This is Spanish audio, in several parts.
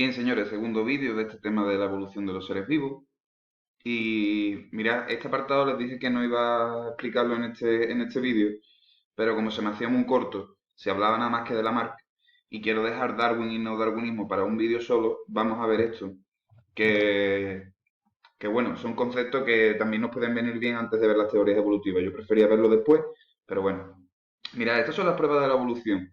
Bien, señores, segundo vídeo de este tema de la evolución de los seres vivos. Y mirad, este apartado les dije que no iba a explicarlo en este vídeo, pero como se me hacía muy corto, se hablaba nada más que de Lamarck, y quiero dejar Darwin y no darwinismo para un vídeo solo, vamos a ver esto, que, que bueno, son conceptos que también nos pueden venir bien antes de ver las teorías evolutivas. Yo prefería verlo después, pero bueno. Mirad, estas son las pruebas de la evolución.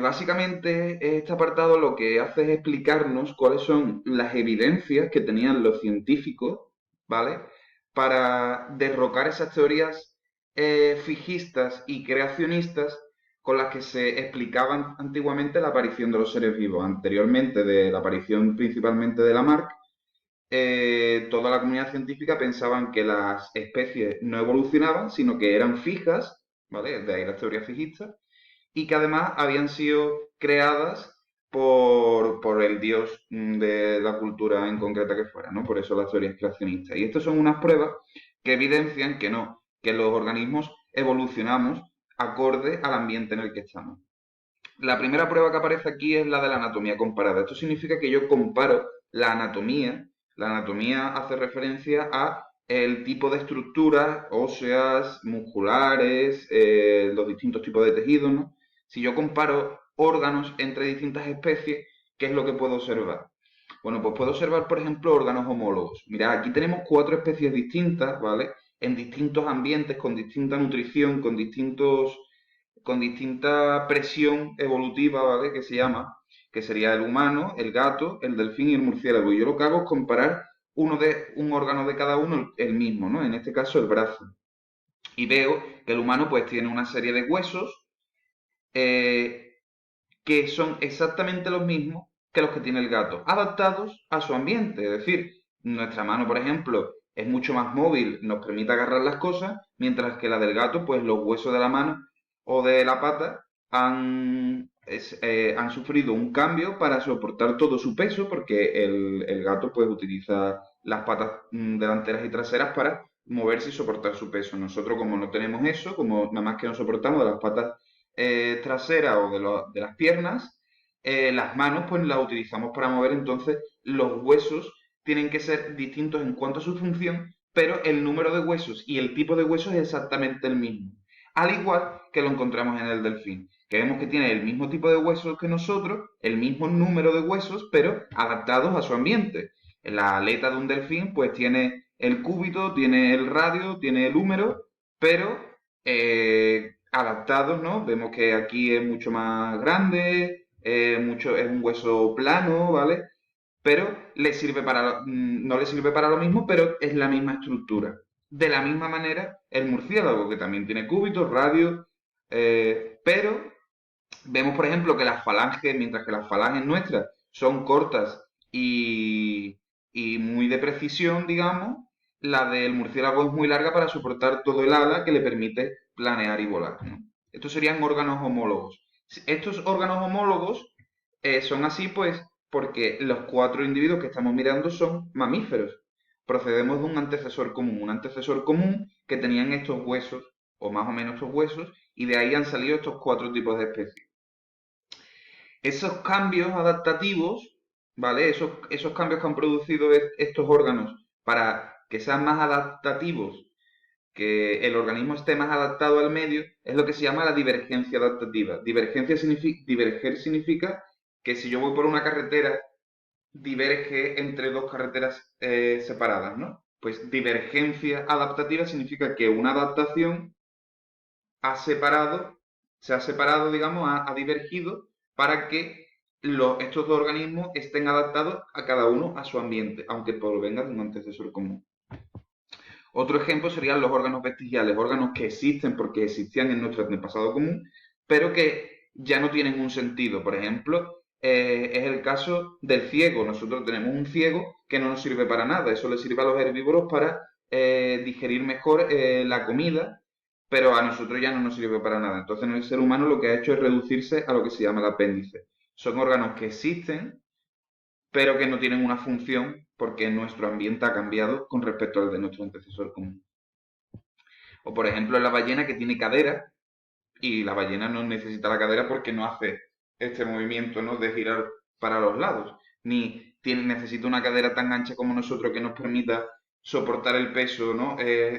Básicamente, este apartado lo que hace es explicarnos cuáles son las evidencias que tenían los científicos, ¿vale? Para derrocar esas teorías fijistas y creacionistas con las que se explicaban antiguamente la aparición de los seres vivos. Anteriormente de la aparición principalmente de Lamarck, toda la comunidad científica pensaban que las especies no evolucionaban, sino que eran fijas, ¿vale? De ahí las teorías fijistas y que además habían sido creadas por el dios de la cultura en concreta que fuera, ¿no? Por eso las teorías creacionistas. Y estas son unas pruebas que evidencian que no, que los organismos evolucionamos acorde al ambiente en el que estamos. La primera prueba que aparece aquí es la de la anatomía comparada. Esto significa que yo comparo la anatomía. La anatomía hace referencia a el tipo de estructuras óseas, musculares, los distintos tipos de tejidos, ¿no? Si yo comparo órganos entre distintas especies, ¿qué es lo que puedo observar? Bueno, pues puedo observar, por ejemplo, órganos homólogos. Mirad, aquí tenemos cuatro especies distintas, ¿vale? En distintos ambientes, con distinta nutrición, con distinta presión evolutiva, ¿vale? Que se llama, que sería el humano, el gato, el delfín y el murciélago. Y yo lo que hago es comparar un órgano de cada uno, el mismo, ¿no? En este caso el brazo. Y veo que el humano pues tiene una serie de huesos eh, que son exactamente los mismos que los que tiene el gato, adaptados a su ambiente. Es decir, nuestra mano, por ejemplo, es mucho más móvil, nos permite agarrar las cosas, mientras que la del gato, pues los huesos de la mano o de la pata han sufrido un cambio para soportar todo su peso, porque el gato pues utiliza las patas delanteras y traseras para moverse y soportar su peso. Nosotros como no tenemos eso, como nada más que nos soportamos de las patas traseras o de las piernas, las manos pues las utilizamos para mover, entonces los huesos tienen que ser distintos en cuanto a su función, pero el número de huesos y el tipo de huesos es exactamente el mismo. Al igual que lo encontramos en el delfín, que vemos que tiene el mismo tipo de huesos que nosotros, el mismo número de huesos, pero adaptados a su ambiente. La aleta de un delfín pues tiene el cúbito, tiene el radio, tiene el húmero, pero adaptados, ¿no? Vemos que aquí es mucho más grande, es un hueso plano, ¿vale? Pero no le sirve para lo mismo, pero es la misma estructura. De la misma manera, el murciélago, que también tiene cúbitos, radios, pero vemos, por ejemplo, que las falanges, mientras que las falanges nuestras son cortas y, y muy de precisión, digamos, la del murciélago es muy larga para soportar todo el ala que le permite planear y volar, ¿no? Estos serían órganos homólogos. Estos órganos homólogos son así, pues, porque los cuatro individuos que estamos mirando son mamíferos. Procedemos de un antecesor común que tenían estos huesos, o más o menos estos huesos, y de ahí han salido estos cuatro tipos de especies. Esos cambios adaptativos, ¿vale? Esos cambios que han producido estos órganos para que sean más adaptativos, que el organismo esté más adaptado al medio, es lo que se llama la divergencia adaptativa. Diverger significa que si yo voy por una carretera, diverge entre dos carreteras separadas, ¿no? Pues divergencia adaptativa significa que una adaptación ha separado, se ha separado, digamos, ha divergido para que estos dos organismos estén adaptados a cada uno a su ambiente, aunque provengan de un antecesor común. Otro ejemplo serían los órganos vestigiales, órganos que existen porque existían en nuestro antepasado común, pero que ya no tienen un sentido. Por ejemplo, es el caso del ciego. Nosotros tenemos un ciego que no nos sirve para nada. Eso le sirve a los herbívoros para digerir mejor la comida, pero a nosotros ya no nos sirve para nada. Entonces, el ser humano lo que ha hecho es reducirse a lo que se llama el apéndice. Son órganos que existen, pero que no tienen una función porque nuestro ambiente ha cambiado con respecto al de nuestro antecesor común. O por ejemplo la ballena que tiene cadera y la ballena no necesita la cadera porque no hace este movimiento, ¿no? De girar para los lados, ni necesita una cadera tan ancha como nosotros que nos permita soportar el peso, ¿no?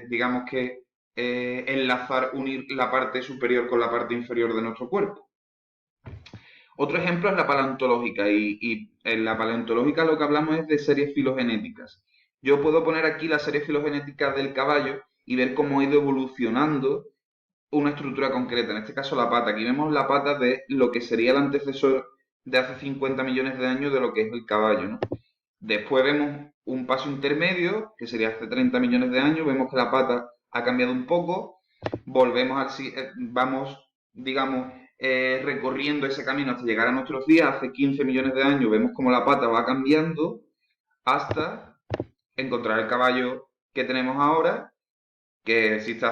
Digamos que enlazar, unir la parte superior con la parte inferior de nuestro cuerpo. Otro ejemplo es la paleontológica y en la paleontológica lo que hablamos es de series filogenéticas. Yo puedo poner aquí la serie filogenética del caballo y ver cómo ha ido evolucionando una estructura concreta, en este caso la pata. Aquí vemos la pata de lo que sería el antecesor de hace 50 millones de años de lo que es el caballo, ¿no? Después vemos un paso intermedio, que sería hace 30 millones de años, vemos que la pata ha cambiado un poco, vamos, digamos, recorriendo ese camino hasta llegar a nuestros días, hace 15 millones de años, vemos cómo la pata va cambiando hasta encontrar el caballo que tenemos ahora, que existe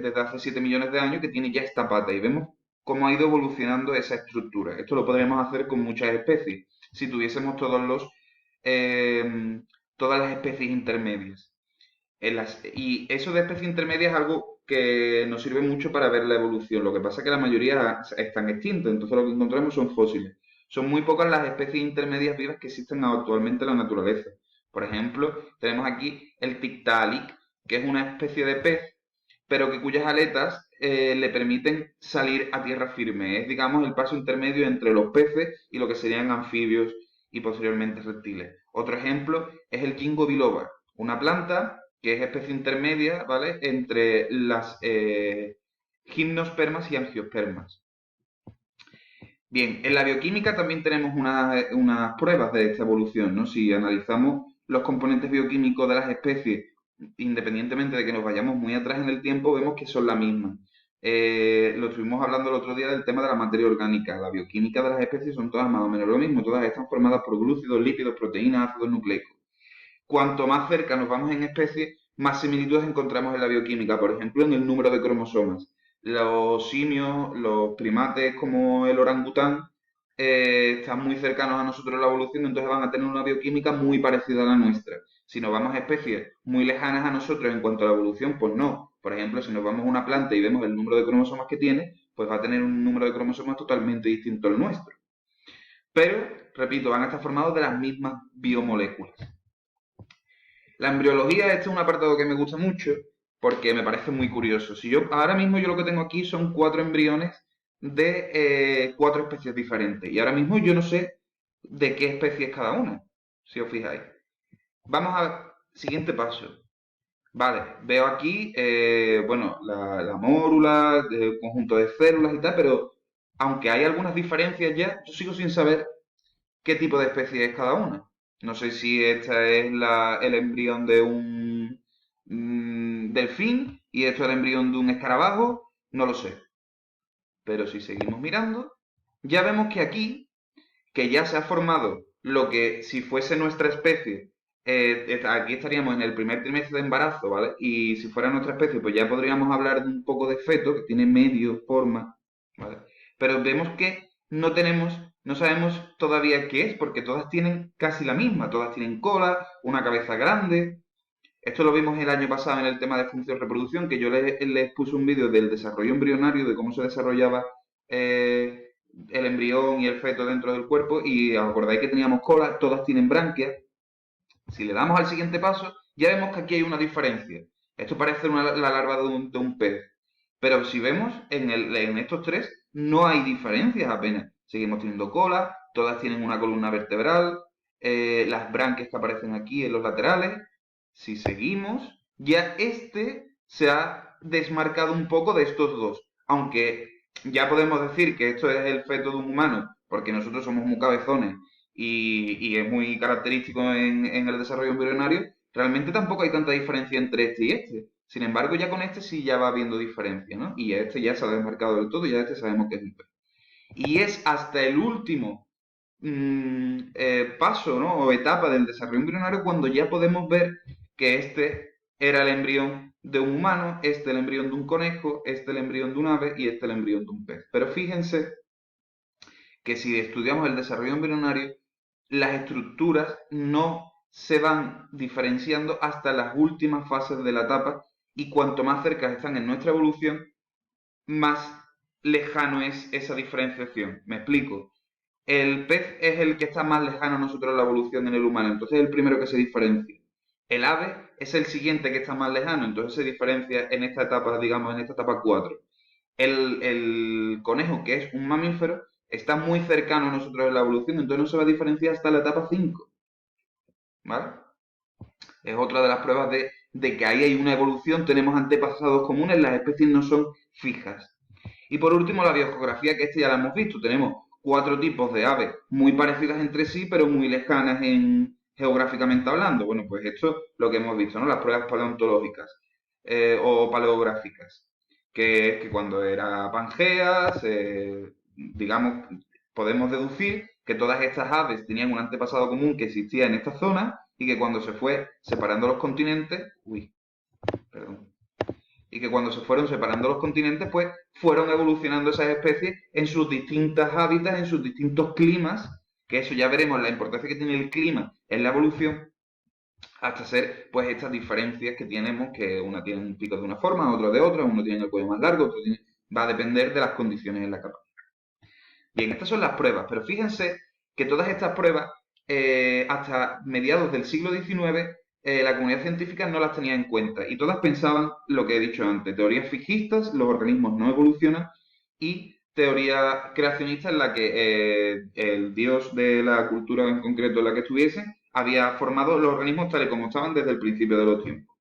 desde hace 7 millones de años, que tiene ya esta pata, y vemos cómo ha ido evolucionando esa estructura. Esto lo podríamos hacer con muchas especies, si tuviésemos eh, todas las especies intermedias. Y eso de especies intermedias es algo que nos sirve mucho para ver la evolución. Lo que pasa es que la mayoría están extintas, entonces lo que encontramos son fósiles. Son muy pocas las especies intermedias vivas que existen actualmente en la naturaleza. Por ejemplo, tenemos aquí el Tiktaalik, que es una especie de pez, pero que cuyas aletas le permiten salir a tierra firme. Es, digamos, el paso intermedio entre los peces y lo que serían anfibios y posteriormente reptiles. Otro ejemplo es el Ginkgo biloba, una planta que es especie intermedia, ¿vale? Entre las gimnospermas y angiospermas. Bien, en la bioquímica también tenemos unas pruebas de esta evolución, ¿no? Si analizamos los componentes bioquímicos de las especies, independientemente de que nos vayamos muy atrás en el tiempo, vemos que son la misma. Lo estuvimos hablando el otro día del tema de la materia orgánica. La bioquímica de las especies son todas más o menos lo mismo, todas están formadas por glúcidos, lípidos, proteínas, ácidos nucleicos. Cuanto más cerca nos vamos en especies, más similitudes encontramos en la bioquímica, por ejemplo, en el número de cromosomas. Los simios, los primates como el orangután, están muy cercanos a nosotros en la evolución, entonces van a tener una bioquímica muy parecida a la nuestra. Si nos vamos a especies muy lejanas a nosotros en cuanto a la evolución, pues no. Por ejemplo, si nos vamos a una planta y vemos el número de cromosomas que tiene, pues va a tener un número de cromosomas totalmente distinto al nuestro. Pero, repito, van a estar formados de las mismas biomoléculas. La embriología, este es un apartado que me gusta mucho porque me parece muy curioso. Si yo, ahora mismo yo lo que tengo aquí son 4 embriones de 4 especies diferentes. Y ahora mismo yo no sé de qué especie es cada una, si os fijáis. Vamos al siguiente paso. Vale, veo aquí, bueno, la mórula, el conjunto de células y tal, pero aunque hay algunas diferencias ya, yo sigo sin saber qué tipo de especie es cada una. No sé si esta es el embrión de un delfín y esto es el embrión de un escarabajo, no lo sé. Pero si seguimos mirando, ya vemos que aquí, que ya se ha formado lo que si fuese nuestra especie, aquí estaríamos en el primer trimestre de embarazo, ¿vale? Y si fuera nuestra especie, pues ya podríamos hablar de un poco de feto, que tiene medio, forma, ¿vale? Pero vemos que no sabemos todavía qué es, porque todas tienen casi la misma, todas tienen cola, una cabeza grande. Esto lo vimos el año pasado en el tema de función reproducción, que yo les puse un vídeo del desarrollo embrionario, de cómo se desarrollaba eh, el embrión y el feto dentro del cuerpo, y os acordáis que teníamos cola, todas tienen branquias. Si le damos al siguiente paso, ya vemos que aquí hay una diferencia. Esto parece la larva de un pez. Pero si vemos, en estos tres no hay diferencias apenas. Seguimos teniendo cola, todas tienen una columna vertebral, las branquias que aparecen aquí en los laterales. Si seguimos, ya este se ha desmarcado un poco de estos dos. Aunque ya podemos decir que esto es el feto de un humano, porque nosotros somos muy cabezones y es muy característico en el desarrollo embrionario, realmente tampoco hay tanta diferencia entre este y este. Sin embargo, ya con este sí ya va habiendo diferencia, ¿no? Y este ya se ha desmarcado del todo y ya este sabemos que es un pez. Y es hasta el último paso, ¿no? O etapa del desarrollo embrionario cuando ya podemos ver que este era el embrión de un humano, este el embrión de un conejo, este el embrión de un ave y este el embrión de un pez. Pero fíjense que si estudiamos el desarrollo embrionario, las estructuras no se van diferenciando hasta las últimas fases de la etapa y cuanto más cerca están en nuestra evolución, más lejano es esa diferenciación. Me explico. El pez es el que está más lejano a nosotros en la evolución en el humano, entonces es el primero que se diferencia. El ave es el siguiente que está más lejano, entonces se diferencia en esta etapa, digamos, en esta etapa 4. El conejo, que es un mamífero, está muy cercano a nosotros en la evolución, entonces no se va a diferenciar hasta la etapa 5, ¿vale? Es otra de las pruebas de que ahí hay una evolución, tenemos antepasados comunes, las especies no son fijas. Y por último, la biogeografía, que este ya la hemos visto. Tenemos 4 tipos de aves muy parecidas entre sí, pero muy lejanas geográficamente hablando. Bueno, pues esto es lo que hemos visto, ¿no? Las pruebas paleontológicas o paleográficas. Que es que cuando era Pangea, digamos, podemos deducir que todas estas aves tenían un antepasado común que existía en esta zona y que cuando se fue separando los continentes, perdón, y que cuando se fueron separando los continentes, pues fueron evolucionando esas especies en sus distintas hábitats, en sus distintos climas, que eso ya veremos la importancia que tiene el clima en la evolución, hasta ser pues estas diferencias que tenemos, que una tiene un pico de una forma, otro de otra, uno tiene el cuello más largo, va a depender de las condiciones en la capa. Bien, estas son las pruebas, pero fíjense que todas estas pruebas, hasta mediados del siglo XIX, la comunidad científica no las tenía en cuenta y todas pensaban lo que he dicho antes, teorías fijistas, los organismos no evolucionan, y teoría creacionista en la que el dios de la cultura en concreto en la que estuviesen había formado los organismos tal y como estaban desde el principio de los tiempos.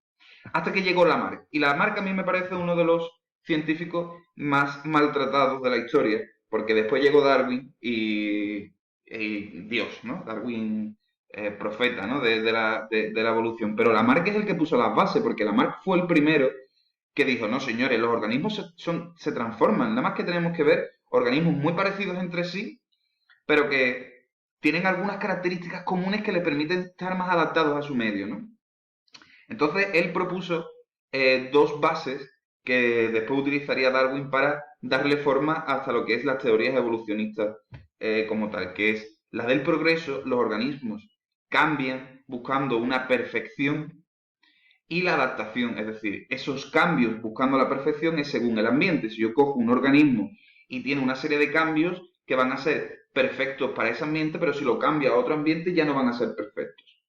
Hasta que llegó Lamarck. Y Lamarck a mí me parece uno de los científicos más maltratados de la historia, porque después llegó Darwin y Dios, ¿no? Darwin, profeta, ¿no? De la evolución. Pero Lamarck es el que puso las bases, porque Lamarck fue el primero que dijo, no, señores, los organismos se transforman, nada más que tenemos que ver organismos muy parecidos entre sí, pero que tienen algunas características comunes que le permiten estar más adaptados a su medio, ¿no? Entonces él propuso 2 bases que después utilizaría Darwin para darle forma hasta lo que es las teorías evolucionistas como tal, que es la del progreso. Los organismos cambian buscando una perfección, y la adaptación, es decir, esos cambios buscando la perfección es según el ambiente. Si yo cojo un organismo y tiene una serie de cambios que van a ser perfectos para ese ambiente, pero si lo cambia a otro ambiente ya no van a ser perfectos.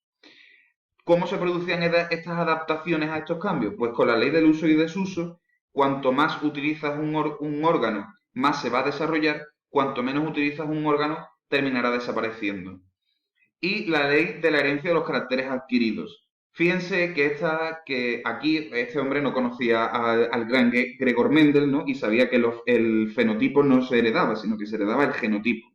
¿Cómo se producían estas adaptaciones a estos cambios? Pues con la ley del uso y desuso. Cuanto más utilizas un órgano, más se va a desarrollar; cuanto menos utilizas un órgano, terminará desapareciendo. Y la ley de la herencia de los caracteres adquiridos. Fíjense que aquí este hombre no conocía al gran Gregor Mendel, ¿no? Y sabía que el fenotipo no se heredaba, sino que se heredaba el genotipo.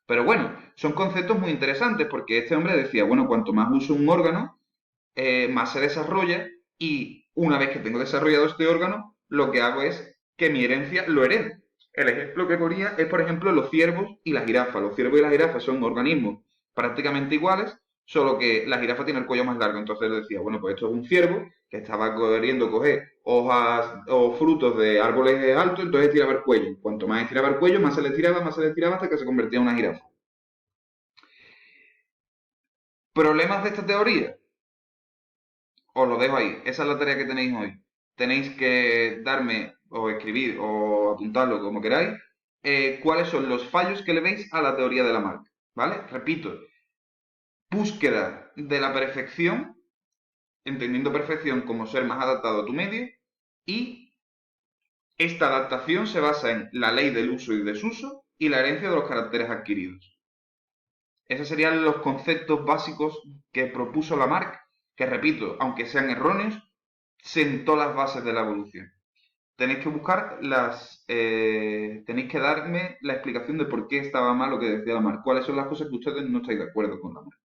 Pero bueno, son conceptos muy interesantes, porque este hombre decía, bueno, cuanto más uso un órgano, más se desarrolla, y una vez que tengo desarrollado este órgano, lo que hago es que mi herencia lo herede. El ejemplo que ponía es, por ejemplo, los ciervos y las jirafas. Los ciervos y las jirafas son organismos prácticamente iguales, solo que la jirafa tiene el cuello más largo. Entonces él decía, bueno, pues esto es un ciervo que estaba queriendo coger hojas o frutos de árboles altos, entonces estiraba el cuello. Cuanto más estiraba el cuello, más se le estiraba hasta que se convertía en una jirafa. ¿Problemas de esta teoría? Os lo dejo ahí. Esa es la tarea que tenéis hoy. Tenéis que darme o escribir o apuntarlo como queráis, cuáles son los fallos que le veis a la teoría de Lamarck. ¿Vale? Repito, búsqueda de la perfección, entendiendo perfección como ser más adaptado a tu medio, y esta adaptación se basa en la ley del uso y desuso y la herencia de los caracteres adquiridos. Esos serían los conceptos básicos que propuso Lamarck, que repito, aunque sean erróneos, sentó las bases de la evolución. Tenéis que tenéis que darme la explicación de por qué estaba mal lo que decía Lamarck. ¿Cuáles son las cosas que ustedes no estáis de acuerdo con Lamarck?